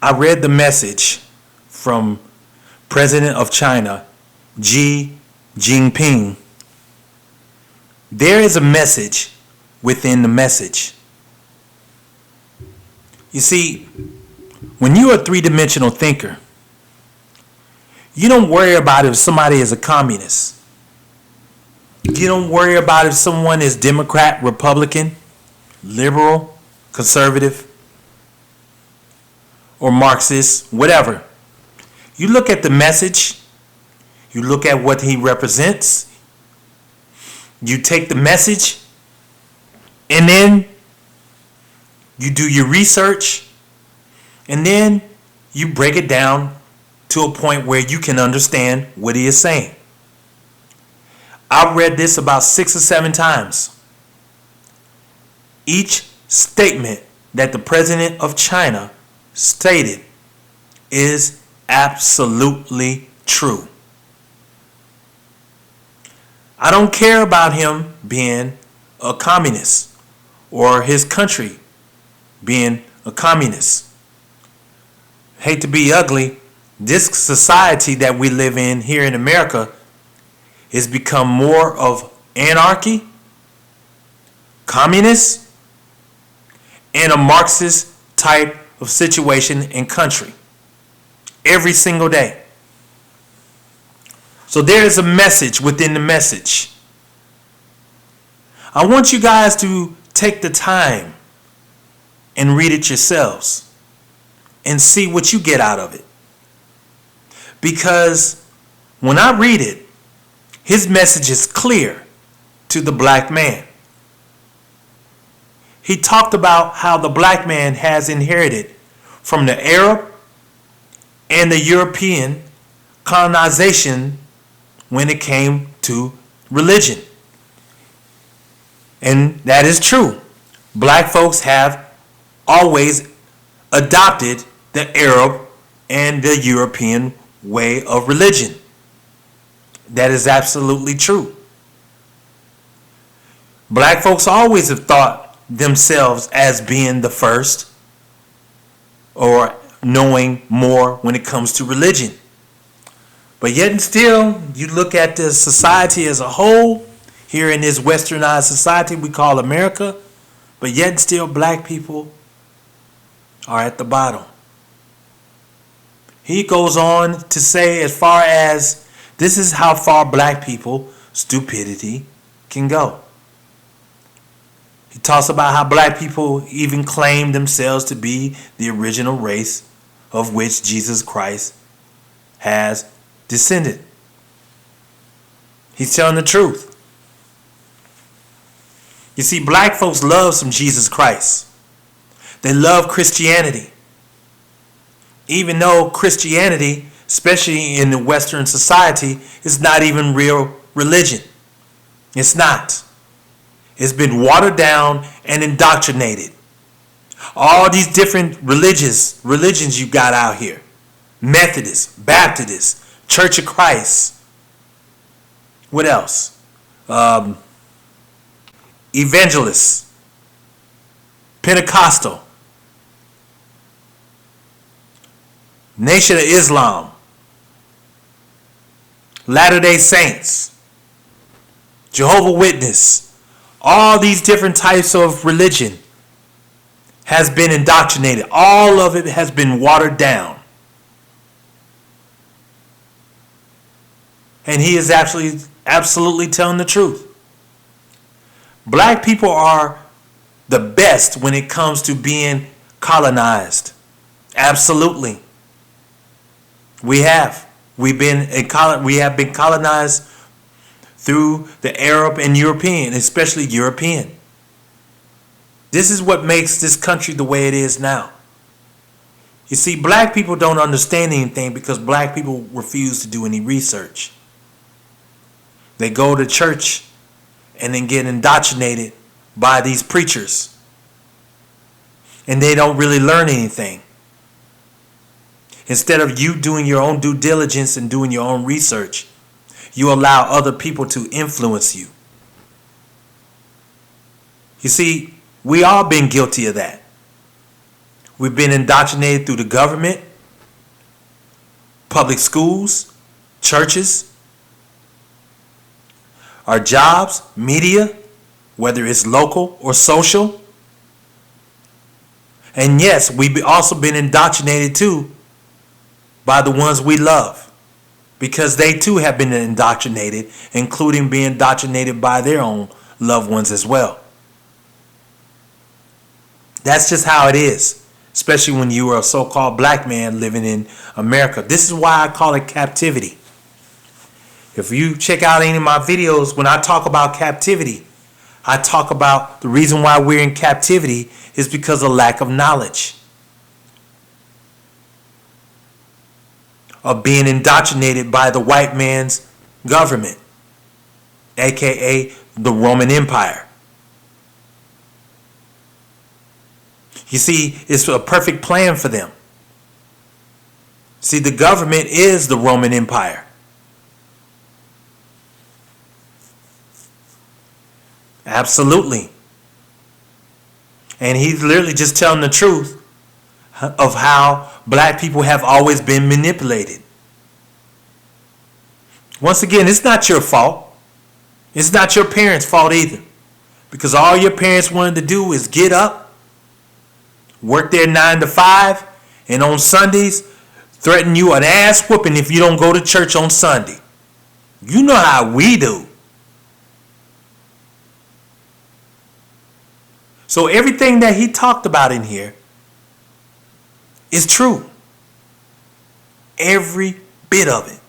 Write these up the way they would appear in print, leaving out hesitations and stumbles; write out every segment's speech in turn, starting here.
I read the message from President of China, Xi Jinping. There is a message within the message. You see, when you're a three-dimensional thinker, you don't worry about if somebody is a communist. You don't worry about if someone is Democrat, Republican, liberal, conservative, or Marxist, whatever. You look at the message, you look at what he represents, you take the message, and then you do your research, and then you break it down to a point where you can understand what he is saying. I've read this about 6 or 7 times. Each statement that the president of China stated is absolutely true. I don't care about him being a communist or his country being a communist. Hate to be ugly, this society that we live in here in America has become more of anarchy, communist, and a Marxist type of situation and country every single day. So there is a message within the message. I want you guys to take the time and read it yourselves and see what you get out of it. Because when I read it, his message is clear to the black man. He talked about how the black man has inherited from the Arab and the European colonization when it came to religion. And that is true. Black folks have always adopted the Arab and the European way of religion. That is absolutely true. Black folks always have thought themselves as being the first or knowing more when it comes to religion. But yet and still, you look at the society as a whole, here in this westernized society we call America, but yet and still black people are at the bottom. He goes on to say as far as this is how far black people stupidity can go. He talks about how black people even claim themselves to be the original race of which Jesus Christ has descended. He's telling the truth. You see, black folks love some Jesus Christ. They love Christianity. Even though Christianity, especially in the Western society, is not even real religion. It's not. It's been watered down and indoctrinated. All these different religions you got out here. Methodists, Baptists, Church of Christ. What else? Evangelists. Pentecostal. Nation of Islam. Latter-day Saints. Jehovah's Witness. All these different types of religion has been indoctrinated. All of it has been watered down. And he is absolutely telling the truth. Black people are the best when it comes to being colonized. Absolutely. We have been colonized through the Arab and European, especially European. This is what makes this country the way it is now. You see, black people don't understand anything because black people refuse to do any research. They go to church and then get indoctrinated by these preachers. And they don't really learn anything. Instead of you doing your own due diligence and doing your own research, you allow other people to influence you. You see, we all been guilty of that. We've been indoctrinated through the government, public schools, churches, our jobs, media, whether it's local or social. And yes, we've also been indoctrinated too by the ones we love, because they too have been indoctrinated, including being indoctrinated by their own loved ones as well. That's just how it is, especially when you are a so-called black man living in America. This is why I call it captivity. If you check out any of my videos, when I talk about captivity, I talk about the reason why we're in captivity is because of lack of knowledge, of being indoctrinated by the white man's government, aka the Roman Empire. You see, it's a perfect plan for them. See, the government is the Roman Empire. Absolutely. And he's literally just telling the truth of how black people have always been manipulated. Once again, it's not your fault. It's not your parents' fault either. Because all your parents wanted to do is get up, work their 9 to 5, and on Sundays threaten you an ass whooping if you don't go to church on Sunday. You know how we do. So everything that he talked about in here is true. Every bit of it.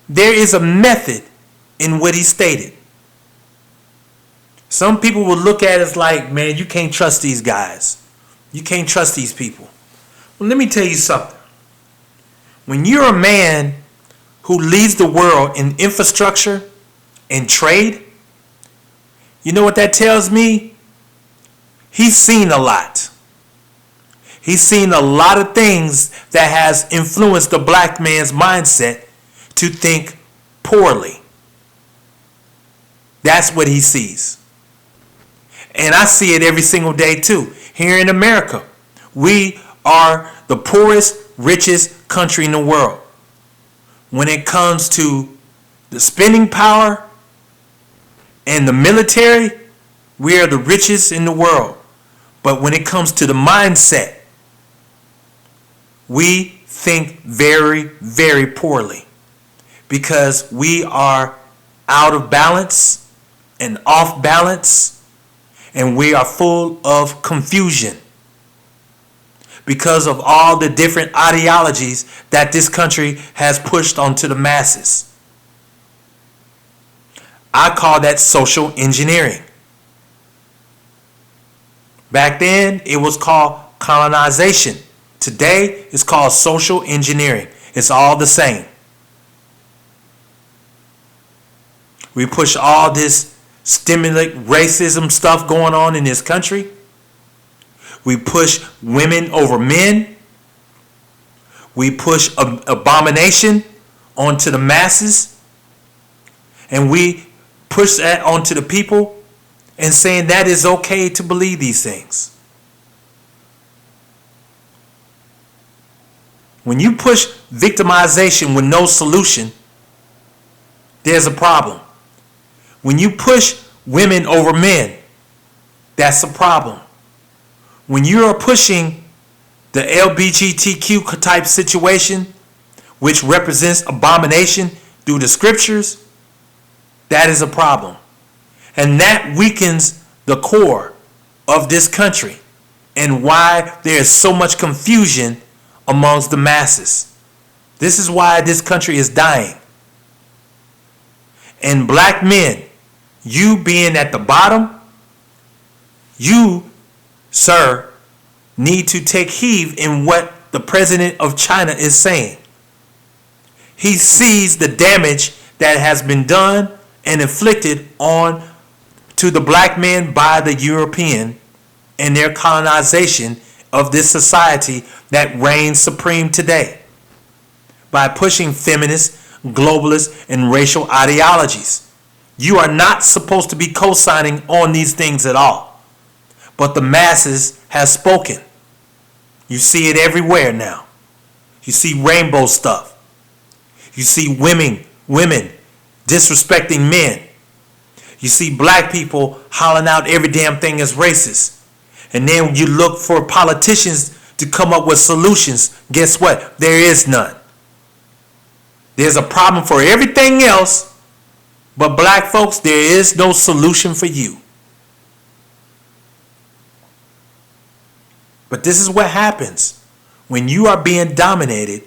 There is a method in what he stated. Some people will look at it as like, man, you can't trust these guys. You can't trust these people. Well, let me tell you something. When you're a man who leads the world in infrastructure and trade, you know what that tells me? He's seen a lot. He's seen a lot of things that has influenced the black man's mindset to think poorly. That's what he sees. And I see it every single day too. Here in America, we are the poorest, richest country in the world. When it comes to the spending power and the military, we are the richest in the world. But when it comes to the mindset, we think very, very poorly, because we are out of balance and off balance, and we are full of confusion because of all the different ideologies that this country has pushed onto the masses. I call that social engineering. Back then, it was called colonization. Today, it's called social engineering. It's all the same. We push all this stimulate racism stuff going on in this country. We push women over men. We push abomination onto the masses. And we push that onto the people and saying that is okay to believe these things. When you push victimization with no solution, there's a problem. When you push women over men, that's a problem. When you are pushing the LGBTQ type situation, which represents abomination through the scriptures, that is a problem. And that weakens the core of this country and why there is so much confusion amongst the masses. This is why this country is dying. And black men, you being at the bottom, you, sir, need to take heed in what the president of China is saying. He sees the damage that has been done and inflicted on to the black man by the European and their colonization of this society that reigns supreme today by pushing feminist, globalist, and racial ideologies. You are not supposed to be co-signing on these things at all. But the masses has spoken. You see it everywhere now. You see rainbow stuff. You see women disrespecting men. You see black people hollering out every damn thing is racist. And then you look for politicians to come up with solutions. Guess what? There is none. There's a problem for everything else, but black folks, there is no solution for you. But this is what happens when you are being dominated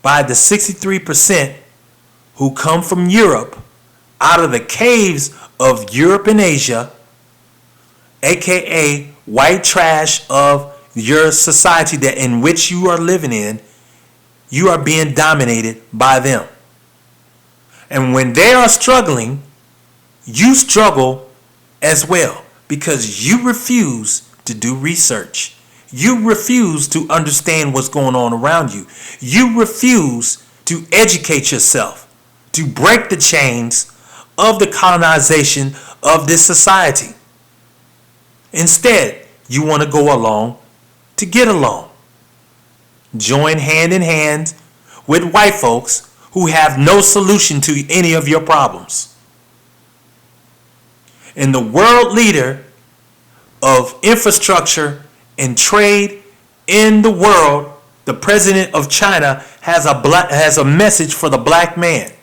by the 63% who come from Europe, out of the caves of Europe and Asia, aka white trash of your society that in which you are living in. You are being dominated by them. And when they are struggling, you struggle as well, because you refuse to do research. You refuse to understand what's going on around you. You refuse to educate yourself, to break the chains of the colonization of this society. Instead, you want to go along to get along. Join hand in hand with white folks who have no solution to any of your problems. And the world leader of infrastructure and trade in the world, the president of China, has a message for the black man.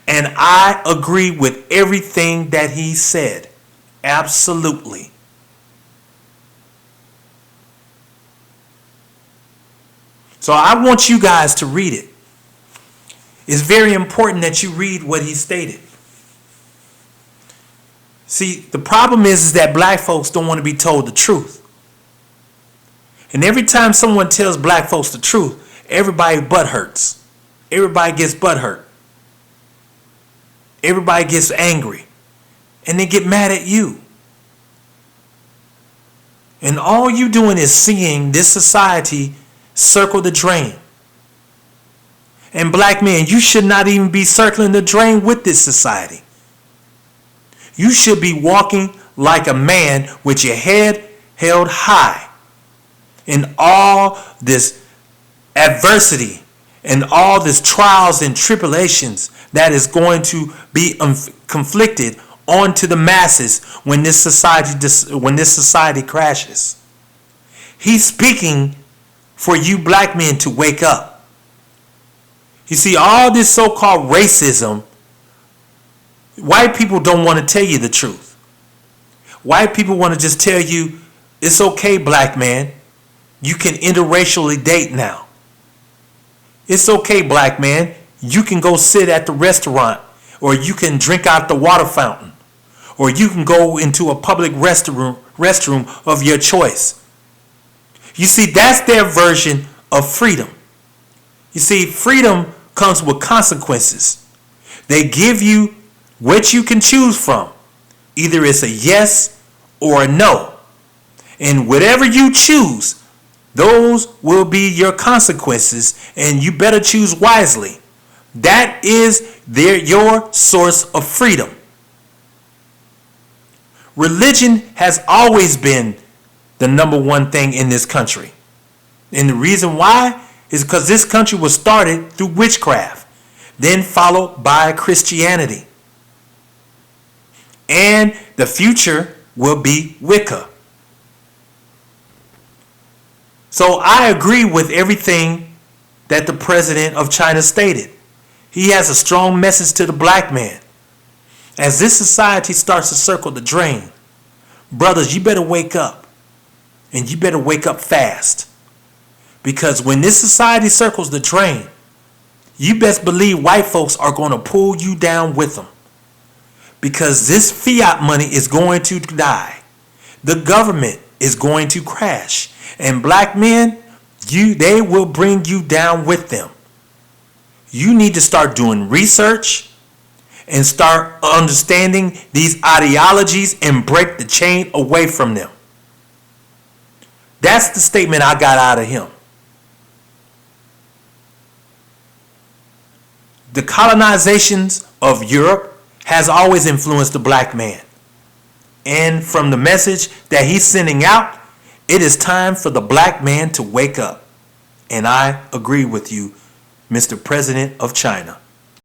And I agree with everything that he said. Absolutely. So I want you guys to read it. It's very important that you read what he stated. See, the problem is that black folks don't want to be told the truth. And every time someone tells black folks the truth, everybody butt hurts. Everybody gets butt hurt. Everybody gets angry. And they get mad at you. And all you doing is seeing this society circle the drain. And black men, you should not even be circling the drain with this society. You should be walking like a man with your head held high in all this adversity and all this trials and tribulations that is going to be conflicted onto the masses when this society crashes. He's speaking for you black men to wake up. You see, all this so-called racism, white people don't want to tell you the truth. White people want to just tell you, it's okay, black man. You can interracially date now. It's okay, black man. You can go sit at the restaurant, or you can drink out the water fountain, or you can go into a public restroom of your choice. You see, that's their version of freedom. You see, freedom comes with consequences. They give you what you can choose from. Either it's a yes or a no. And whatever you choose, those will be your consequences, and you better choose wisely. That is your source of freedom. Religion has always been the number one thing in this country. And the reason why is because this country was started through witchcraft, then followed by Christianity. And the future will be Wicca. So I agree with everything that the president of China stated. He has a strong message to the black man. As this society starts to circle the drain, brothers, you better wake up. And you better wake up fast. Because when this society circles the drain, you best believe white folks are going to pull you down with them. Because this fiat money is going to die. The government is going to crash. And black men, they will bring you down with them. You need to start doing research and start understanding these ideologies and break the chain away from them. That's the statement I got out of him. The colonizations of Europe has always influenced the black man. And from the message that he's sending out, it is time for the black man to wake up. And I agree with you, Mr. President of China.